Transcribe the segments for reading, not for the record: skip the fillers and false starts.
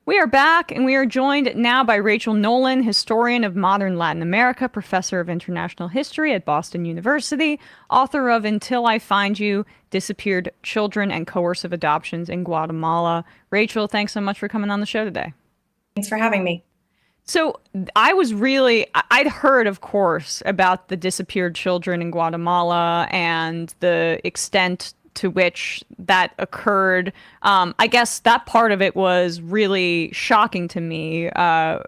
We are back, and we are joined now by Rachel Nolan, historian of modern Latin America, professor of international history at Boston University, author of Until I Find You, Disappeared Children and Coercive Adoptions in Guatemala. Rachel, thanks so much for coming on the show today. Thanks for having me. So I'd heard, of course, about the disappeared children in Guatemala and the extent to which that occurred. I guess that part of it was really shocking to me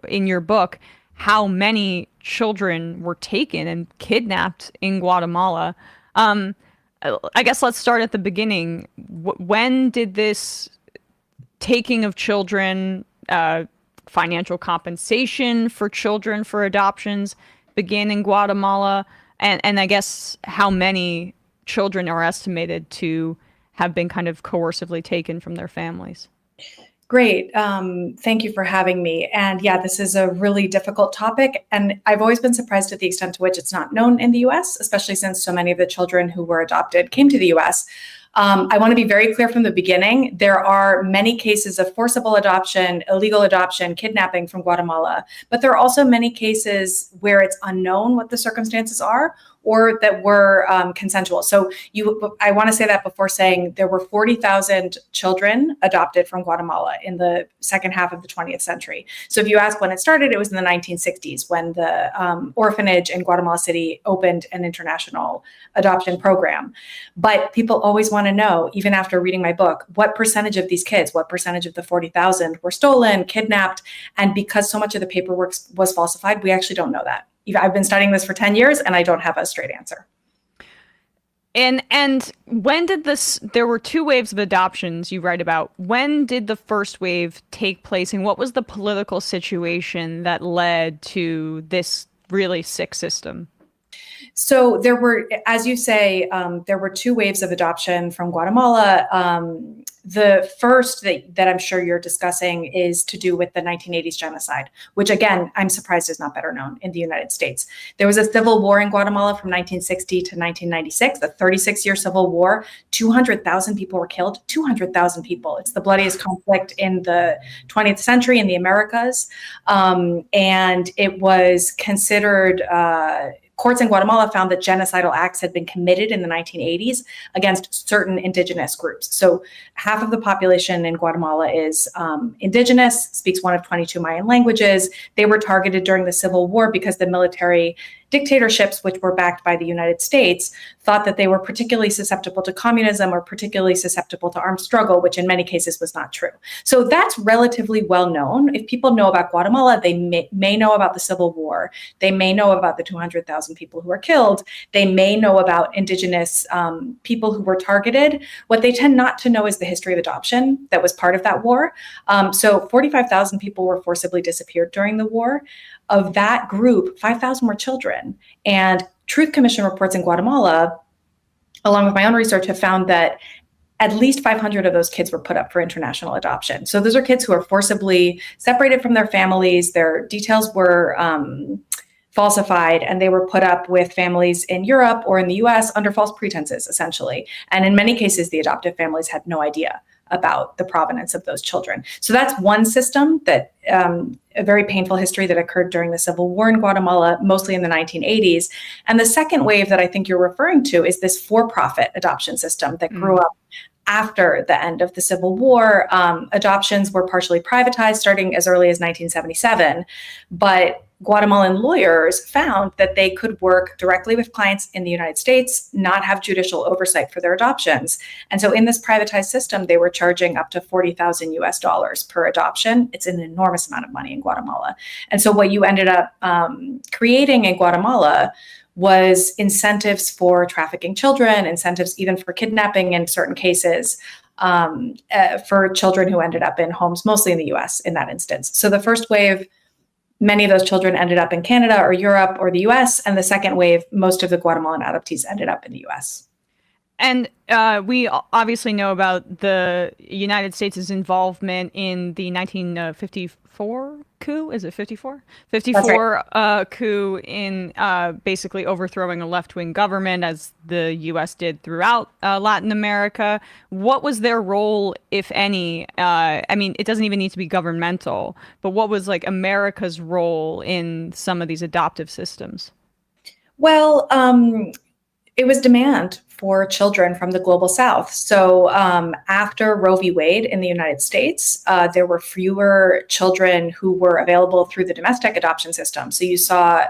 in your book, how many children were taken and kidnapped in Guatemala. Um, I guess let's start at the beginning. When did this taking of children, financial compensation for children for adoptions begin in Guatemala? And I guess how many children are estimated to have been kind of coercively taken from their families? Great. Thank you for having me. And yeah, this is a really difficult topic. And I've always been surprised at the extent to which it's not known in the US, especially since so many of the children who were adopted came to the US. I want to be very clear from the beginning. There are many cases of forcible adoption, illegal adoption, kidnapping from Guatemala, but there are also many cases where it's unknown what the circumstances are or that were consensual. So I want to say that before saying there were 40,000 children adopted from Guatemala in the second half of the 20th century. So if you ask when it started, it was in the 1960s when the orphanage in Guatemala City opened an international adoption program. But people always want to know, even after reading my book, what percentage of these kids, what percentage of the 40,000 were stolen, kidnapped? And because so much of the paperwork was falsified, we actually don't know that. I've been studying this for 10 years and I don't have a straight answer. And when did there were two waves of adoptions you write about. When did the first wave take place and what was the political situation that led to this really sick system? So there were, as you say, there were two waves of adoption from Guatemala. The first that I'm sure you're discussing is to do with the 1980s genocide, which again, I'm surprised is not better known in the United States. There was a civil war in Guatemala from 1960 to 1996, a 36-year civil war. 200,000 people were killed, 200,000 people. It's the bloodiest conflict in the 20th century in the Americas. And it was considered courts in Guatemala found that genocidal acts had been committed in the 1980s against certain indigenous groups. So half of the population in Guatemala is indigenous, speaks one of 22 Mayan languages. They were targeted during the Civil War because the military dictatorships, which were backed by the United States, thought that they were particularly susceptible to communism or particularly susceptible to armed struggle, which in many cases was not true. So that's relatively well known. If people know about Guatemala, they may know about the Civil War. They may know about the 200,000 people who were killed. They may know about indigenous people who were targeted. What they tend not to know is the history of adoption that was part of that war. So 45,000 people were forcibly disappeared during the war. Of that group, 5,000 were children. And Truth Commission reports in Guatemala, along with my own research, have found that at least 500 of those kids were put up for international adoption. So those are kids who are forcibly separated from their families. Their details were falsified, and they were put up with families in Europe or in the US under false pretenses, essentially. And in many cases, the adoptive families had no idea about the provenance of those children. So that's one system that a very painful history that occurred during the Civil War in Guatemala, mostly in the 1980s. And the second wave that I think you're referring to is this for-profit adoption system that grew up after the end of the Civil War. Adoptions were partially privatized starting as early as 1977, but Guatemalan lawyers found that they could work directly with clients in the United States, not have judicial oversight for their adoptions. And so in this privatized system, they were charging up to 40,000 US dollars per adoption. It's an enormous amount of money in Guatemala. And so what you ended up creating in Guatemala was incentives for trafficking children, incentives even for kidnapping in certain cases, for children who ended up in homes, mostly in the US in that instance. So the first wave, many of those children ended up in Canada or Europe or the US. And the second wave, most of the Guatemalan adoptees ended up in the US. And we obviously know about the United States' involvement in the 1954 coup. Is it 54? That's right. 54 coup in basically overthrowing a left-wing government, as the U.S. did throughout Latin America. What was their role, if any? I mean, it doesn't even need to be governmental, but what was like America's role in some of these adoptive systems? Well, it was demand for children from the global south. So after Roe v. Wade in the United States, there were fewer children who were available through the domestic adoption system. So you saw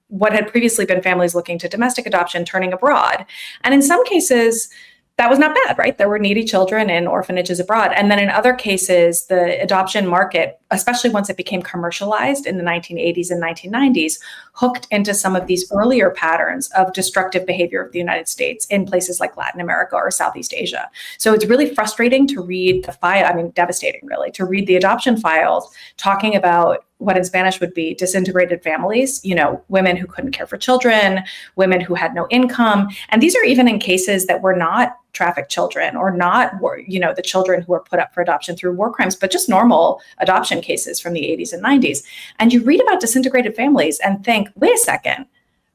what had previously been families looking to domestic adoption turning abroad. And in some cases, that was not bad, right? There were needy children in orphanages abroad. And then in other cases, the adoption market, especially once it became commercialized in the 1980s and 1990s, hooked into some of these earlier patterns of destructive behavior of the United States in places like Latin America or Southeast Asia. So it's really frustrating to read the file, I mean, devastating really, to read the adoption files talking about what in Spanish would be disintegrated families, women who couldn't care for children, women who had no income. And these are even in cases that were not trafficked children or not, the children who were put up for adoption through war crimes, but just normal adoption cases from the 80s and 90s. And you read about disintegrated families and think, wait a second,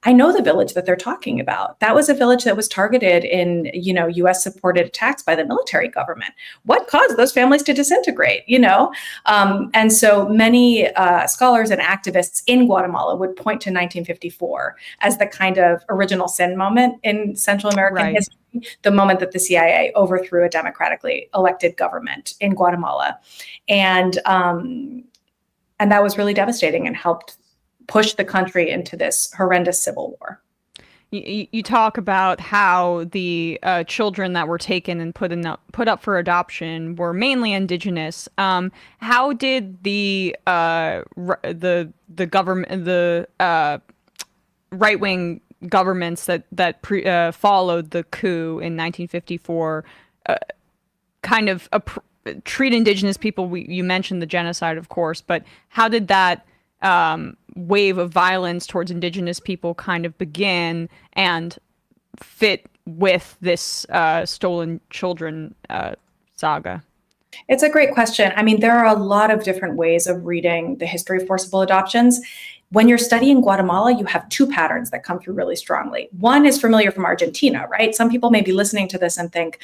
I know the village that they're talking about. That was a village that was targeted in, U.S. supported attacks by the military government. What caused those families to disintegrate? And so many scholars and activists in Guatemala would point to 1954 as the kind of original sin moment in Central American history. The moment that the CIA overthrew a democratically elected government in Guatemala, and that was really devastating and helped push the country into this horrendous civil war. You talk about how the children that were taken and put up for adoption were mainly indigenous. How did the government, the right wing governments that followed the coup in 1954 kind of treat indigenous people? You mentioned the genocide, of course, but how did that wave of violence towards indigenous people kind of begin and fit with this stolen children saga? It's a great question. I mean, there are a lot of different ways of reading the history of forcible adoptions. When you're studying Guatemala, you have two patterns that come through really strongly. One is familiar from Argentina, right? Some people may be listening to this and think,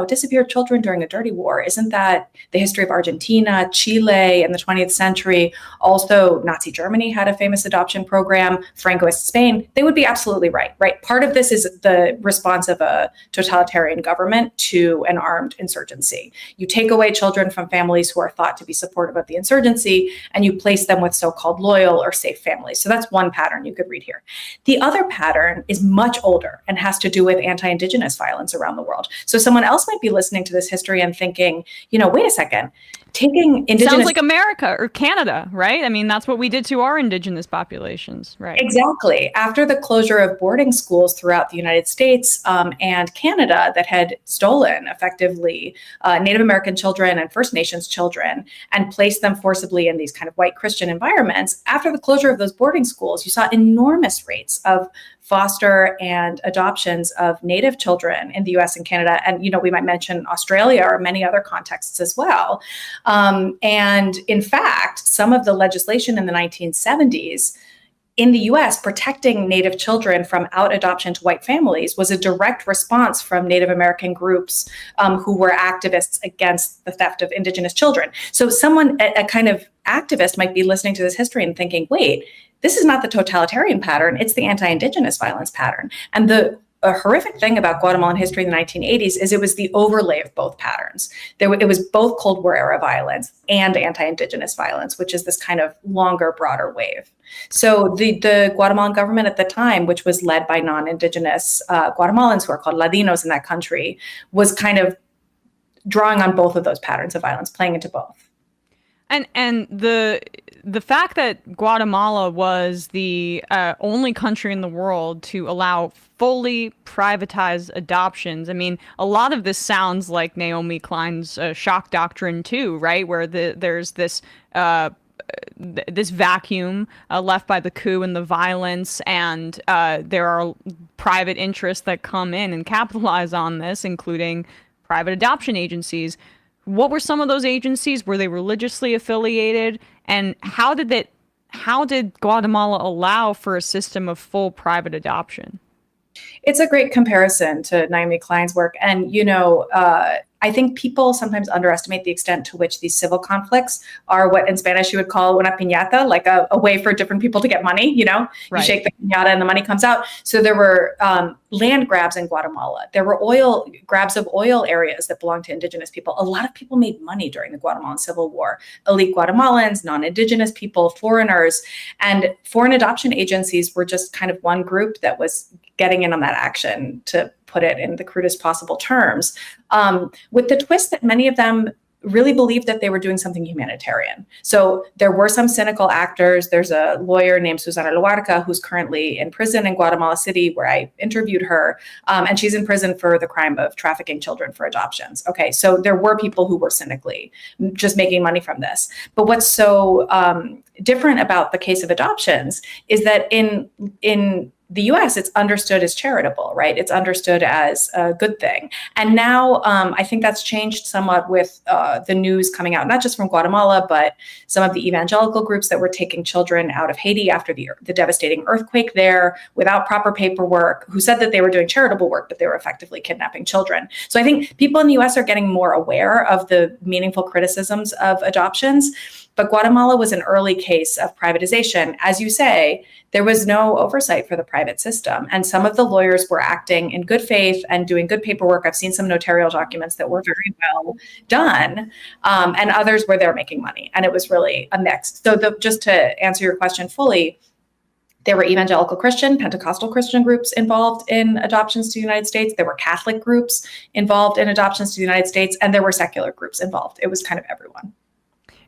disappeared children during a dirty war. Isn't that the history of Argentina, Chile in the 20th century? Also, Nazi Germany had a famous adoption program, Francoist Spain. They would be absolutely right? Part of this is the response of a totalitarian government to an armed insurgency. You take away children from families who are thought to be supportive of the insurgency, and you place them with so-called loyal or safe families. So that's one pattern you could read here. The other pattern is much older and has to do with anti-indigenous violence around the world. So someone else might be listening to this history and thinking, wait a second, taking indigenous— Sounds like America or Canada, right? I mean, that's what we did to our indigenous populations, right? Exactly. After the closure of boarding schools throughout the United States and Canada that had stolen effectively Native American children and First Nations children and placed them forcibly in these kind of white Christian environments, after the closure of those boarding schools, you saw enormous rates of foster and adoptions of Native children in the US and Canada. And, we might mention Australia or many other contexts as well. And in fact, some of the legislation in the 1970s in the US protecting Native children from out adoption to white families was a direct response from Native American groups who were activists against the theft of indigenous children. So someone, a kind of activist, might be listening to this history and thinking, wait, this is not the totalitarian pattern, it's the anti-indigenous violence pattern. And a horrific thing about Guatemalan history in the 1980s is it was the overlay of both patterns. It was both Cold War era violence and anti-indigenous violence, which is this kind of longer, broader wave. So the Guatemalan government at the time, which was led by non-indigenous Guatemalans who are called Ladinos in that country, was kind of drawing on both of those patterns of violence, playing into both. And the fact that Guatemala was the only country in the world to allow fully privatized adoptions. I mean, a lot of this sounds like Naomi Klein's shock doctrine too, right? Where there's this this vacuum left by the coup and the violence, and there are private interests that come in and capitalize on this, including private adoption agencies. What were some of those agencies? Were they religiously affiliated? And how did Guatemala allow for a system of full private adoption? It's a great comparison to Naomi Klein's work. And, I think people sometimes underestimate the extent to which these civil conflicts are what in Spanish you would call una piñata, like a way for different people to get money. You Right. shake the piñata and the money comes out. So there were land grabs in Guatemala. There were grabs of oil areas that belonged to indigenous people. A lot of people made money during the Guatemalan Civil War. Elite Guatemalans, non-indigenous people, foreigners, and foreign adoption agencies were just kind of one group that was getting in on that action, to put it in the crudest possible terms, with the twist that many of them really believed that they were doing something humanitarian. So there were some cynical actors. There's a lawyer named Susana Luarca who's currently in prison in Guatemala City, where I interviewed her, and she's in prison for the crime of trafficking children for adoptions. Okay, so there were people who were cynically just making money from this. But what's so different about the case of adoptions is that in the US, it's understood as charitable, right? It's understood as a good thing. And now I think that's changed somewhat with the news coming out, not just from Guatemala, but some of the evangelical groups that were taking children out of Haiti after the devastating earthquake there without proper paperwork, who said that they were doing charitable work, but they were effectively kidnapping children. So I think people in the US are getting more aware of the meaningful criticisms of adoptions. But Guatemala was an early case of privatization. As you say, there was no oversight for the private system. And some of the lawyers were acting in good faith and doing good paperwork. I've seen some notarial documents that were very well done, and others were there making money. And it was really a mix. So just to answer your question fully, there were evangelical Christian, Pentecostal Christian groups involved in adoptions to the United States. There were Catholic groups involved in adoptions to the United States. And there were secular groups involved. It was kind of everyone.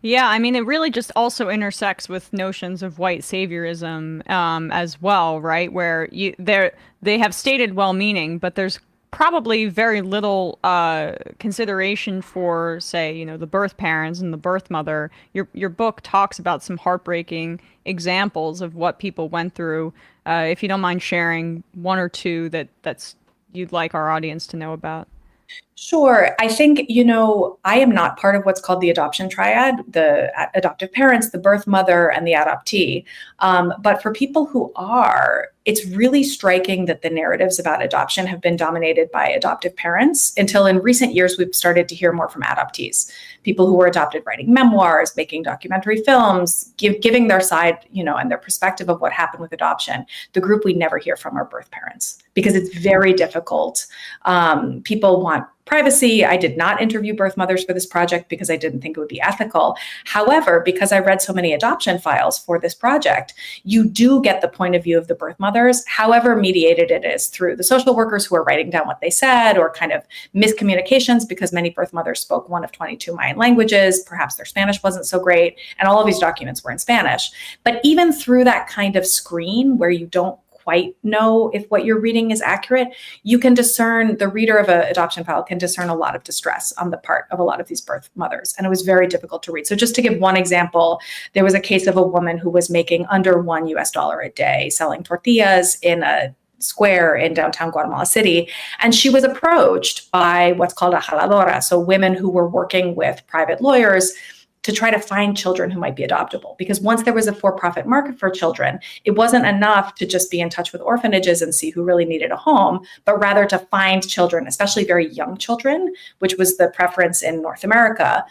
Yeah, I mean, it really just also intersects with notions of white saviorism as well, right? Where they have stated well-meaning, but there's probably very little consideration for, say, the birth parents and the birth mother. Your book talks about some heartbreaking examples of what people went through. If you don't mind sharing one or two that's you'd like our audience to know about. Sure. I think, I am not part of what's called the adoption triad, the adoptive parents, the birth mother, and the adoptee. But for people who are, it's really striking that the narratives about adoption have been dominated by adoptive parents until in recent years, we've started to hear more from adoptees, people who were adopted writing memoirs, making documentary films, giving their side, and their perspective of what happened with adoption. The group we never hear from are birth parents because it's very difficult. People want privacy. I did not interview birth mothers for this project because I didn't think it would be ethical. However, because I read so many adoption files for this project, you do get the point of view of the birth mothers, however mediated it is through the social workers who are writing down what they said, or kind of miscommunications because many birth mothers spoke one of 22 Mayan languages. Perhaps their Spanish wasn't so great. And all of these documents were in Spanish. But even through that kind of screen where you don't quite know if what you're reading is accurate, you can discern, the reader of an adoption file can discern a lot of distress on the part of a lot of these birth mothers. And it was very difficult to read. So just to give one example, there was a case of a woman who was making under $1 a day selling tortillas in a square in downtown Guatemala City. And she was approached by what's called a jaladora, so women who were working with private lawyers to try to find children who might be adoptable. Because once there was a for-profit market for children, it wasn't enough to just be in touch with orphanages and see who really needed a home, but rather to find children, especially very young children, which was the preference in North America,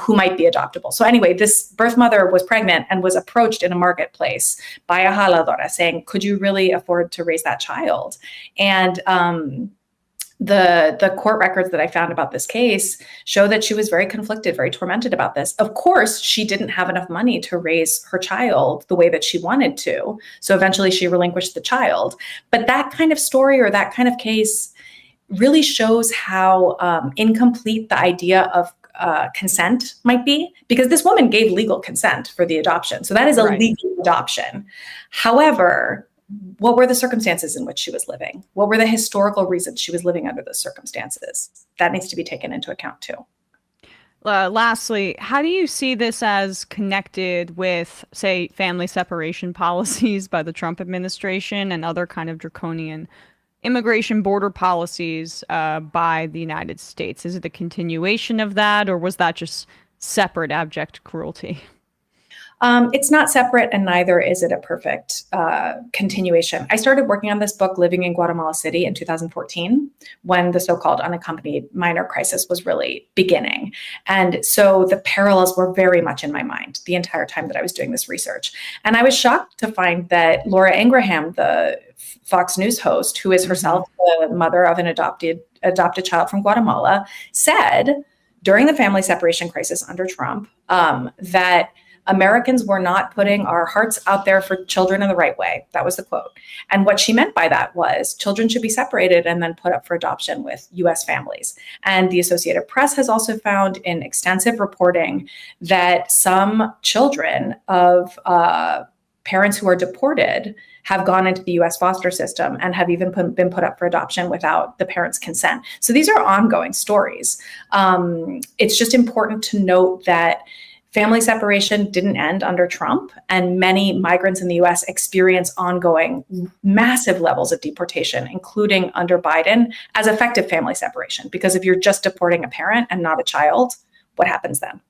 who might be adoptable. So anyway, this birth mother was pregnant and was approached in a marketplace by a jaladora saying, could you really afford to raise that child? And the court records that I found about this case show that she was very conflicted, very tormented about this. Of course, she didn't have enough money to raise her child the way that she wanted to. So eventually she relinquished the child. But that kind of story or that kind of case really shows how incomplete the idea of consent might be, because this woman gave legal consent for the adoption. So that is a legal adoption. However, what were the circumstances in which she was living? What were the historical reasons she was living under those circumstances? That needs to be taken into account too. Lastly, how do you see this as connected with, say, family separation policies by the Trump administration and other kind of draconian immigration border policies by the United States? Is it a continuation of that, or was that just separate abject cruelty? It's not separate, and neither is it a perfect continuation. I started working on this book living in Guatemala City in 2014 when the so-called unaccompanied minor crisis was really beginning. And so the parallels were very much in my mind the entire time that I was doing this research. And I was shocked to find that Laura Ingraham, the Fox News host, who is herself the mother of an adopted child from Guatemala, said during the family separation crisis under Trump that Americans were not putting our hearts out there for children in the right way. That was the quote. And what she meant by that was children should be separated and then put up for adoption with US families. And the Associated Press has also found in extensive reporting that some children of parents who are deported have gone into the US foster system and have even been put up for adoption without the parents' consent. So these are ongoing stories. It's just important to note that family separation didn't end under Trump, and many migrants in the US experience ongoing massive levels of deportation, including under Biden, as effective family separation. Because if you're just deporting a parent and not a child, what happens then?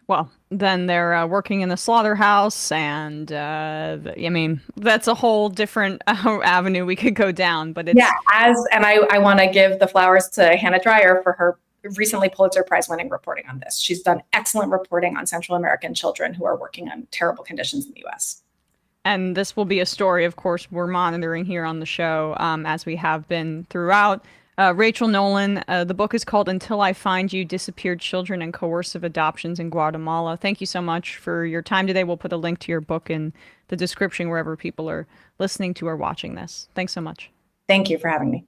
Well, then they're working in the slaughterhouse, and I mean, that's a whole different avenue we could go down. But it's I want to give the flowers to Hannah Dreier for her recently Pulitzer Prize winning reporting on this. She's done excellent reporting on Central American children who are working on terrible conditions in the US. And this will be a story, of course, we're monitoring here on the show, as we have been throughout. Rachel Nolan, the book is called Until I Find You, Disappeared Children and Coercive Adoptions in Guatemala. Thank you so much for your time today. We'll put a link to your book in the description wherever people are listening to or watching this. Thanks so much. Thank you for having me.